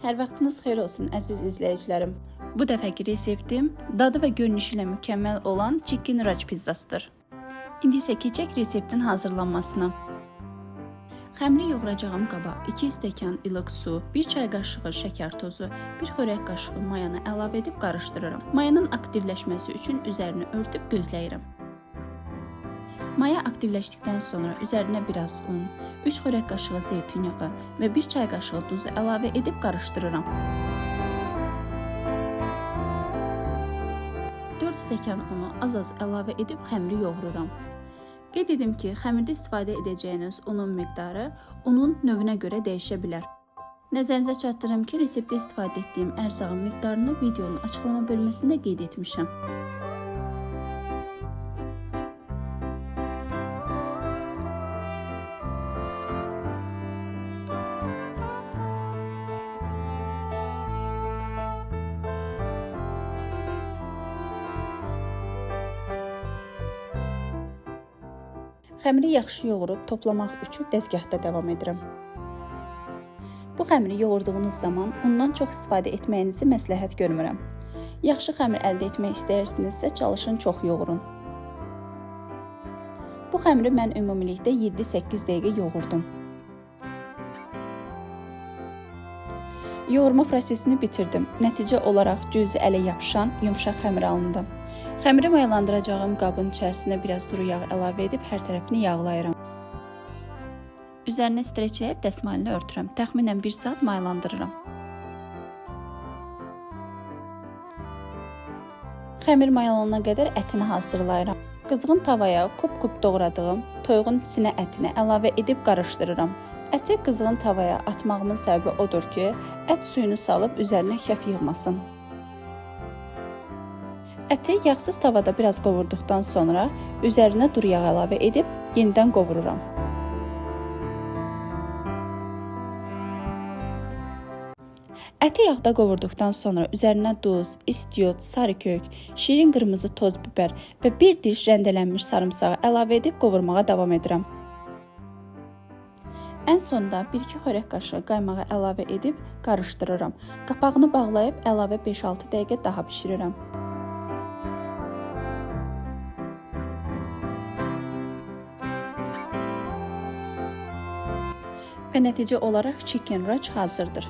Hər vaxtınız xeyir olsun əziz izləyicilərim. Bu dəfəki reseptim dadı və görünüşü ilə mükəmməl olan Chicken Ranch pizzasıdır. İndi isə keçək reseptin hazırlanmasına. Xəmiri yoğuracağım qaba 2 stəkan ilıq su, 1 çay qaşığı şəkər tozu, 1 xörək qaşığı mayanı əlavə edib qarışdırıram. Mayanın aktivləşməsi üçün üzərini örtüb gözləyirəm. Maya aktivləşdikdən sonra üzərinə biraz un, 3 xörək qaşığı zeytun yağı və 1 çay qaşığı duzu əlavə edib qarışdırıram. 4 stəkan unu az-az əlavə edib xəmiri yoğururam. Qeyd edim ki, xəmirdə istifadə edəcəyiniz unun miqdarı unun növünə görə dəyişə bilər. Nəzərinizə çatdırım ki, reseptdə istifadə etdiyim ərzağın miqdarını videonun açıqlama bölməsində qeyd etmişəm. Xəmiri yaxşı yoğurub toplamaq üçün dəzgahda davam edirəm. Bu xəmiri yoğurduğunuz zaman undan çox istifadə etməyinizi məsləhət görmürəm. Yaxşı xəmir əldə etmək istəyirsinizsə çalışın çox yoğurun. Bu xəmiri mən ümumilikdə 7-8 dəqiqə yoğurdum. Yoğurma prosesini bitirdim. Nəticə olaraq cüzi ələ yapışan yumşaq xəmir alındı. Xəmiri mayalandıracağım qabın içərisinə biraz duru yağ əlavə edib hər tərəfini yağlayıram. Üzərinə streçləyib dəsmalı örtürəm. Təxminən 1 saat mayalandırıram. Xəmir mayalanana qədər ətini hazırlayıram. Qızğın tavaya kup-kup doğradığım toyuğun sinə ətini əlavə edib qarışdırıram. Əti qızğın tavaya atmağımın səbəbi odur ki, ət suyunu salıb üzərinə kəf yığmasın. Əti yağsız tavada biraz qovurduqdan sonra üzərinə duru yağ əlavə edib yenidən qovururam. Əti yağda qovurduqdan sonra üzərinə duz, istiot, sarı kök, şirin qırmızı toz biber və 1 diş rəndələnmiş sarımsağı əlavə edib qovurmağa davam edirəm. Ən sonda 1-2 xörək qaşığı qaymağı əlavə edib qarışdırıram. Qapağını bağlayıb əlavə 5-6 dəqiqə daha bişirirəm. Və nəticə olaraq Chicken Ranch hazırdır.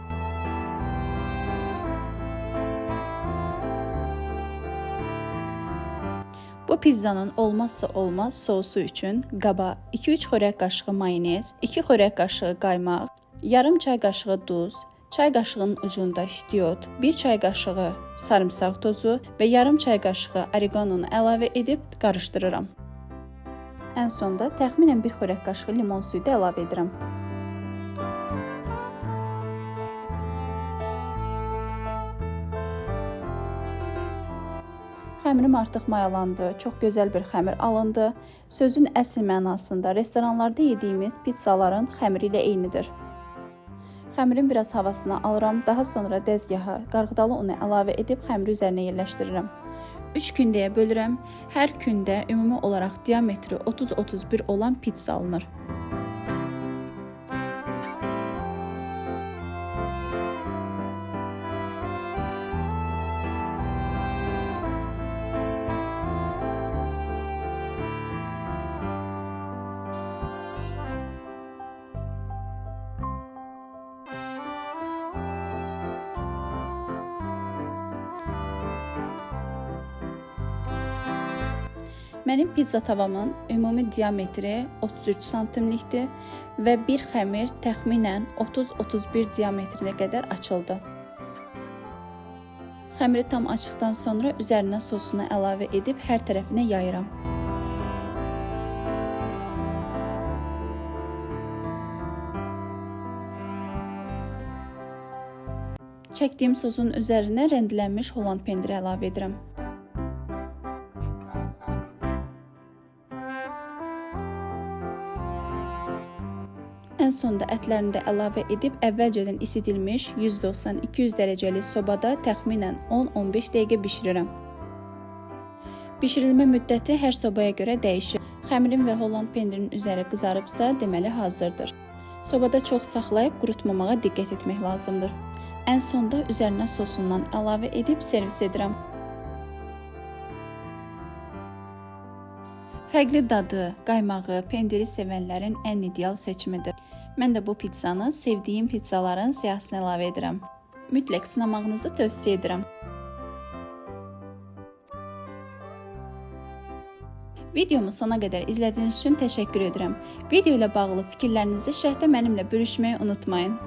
Bu pizzanın olmazsa olmaz sosu üçün qaba 2-3 xörək qaşığı mayonez, 2 xörək qaşığı qaymaq, yarım çay qaşığı duz, çay qaşığının ucunda istiot, 1 çay qaşığı sarımsaq tozu və yarım çay qaşığı oreganonu əlavə edib qarışdırıram. Ən sonda təxminən 1 xörək qaşığı limon suyu da əlavə edirəm. Xəmirim artıq mayalandı, çox gözəl bir xəmir alındı. Sözün əsl mənasında restoranlarda yediyimiz pizzaların xəmiri ilə eynidir. Xəmirin biraz havasını alıram, daha sonra dəzgaha qarğıdalı unu əlavə edib xəmiri üzərinə yerləşdirirəm. 3 kündəyə bölürəm. Hər kündə ümumi olaraq diametri 30-31 olan pizza alınır. Mənim pizza tavamın ümumi diametri 33 santimlikdir və bir xəmir təxminən 30-31 diametrinə qədər açıldı. Xəmiri tam açdıqdan sonra üzərinə sosunu əlavə edib hər tərəfinə yayıram. Çəkdiyim sosun üzərinə rəndələnmiş Holland pendiri əlavə edirəm. Ən sonda ətlərini də əlavə edib əvvəlcədən isidilmiş 190-200 dərəcəli sobada təxminən 10-15 dəqiqə bişirirəm. Bişirilmə müddəti hər sobaya görə dəyişir. Xəmirin və Holland pendirinin üzəri qızarıbsa, deməli hazırdır. Sobada çox saxlayıb qurutmamağa diqqət etmək lazımdır. Ən sonda üzərinə sosundan əlavə edib servis edirəm. Fərqli dadı, qaymağı, pendiri sevənlərin ən ideal seçimidir. Mən də bu pizzanı sevdiyim pizzaların siyahısına əlavə edirəm. Mütləq sınamağınızı tövsiyə edirəm. Videomu sona qədər izlədiyiniz üçün təşəkkür edirəm. Video ilə bağlı fikirlərinizi şərhdə mənimlə bölüşməyi unutmayın.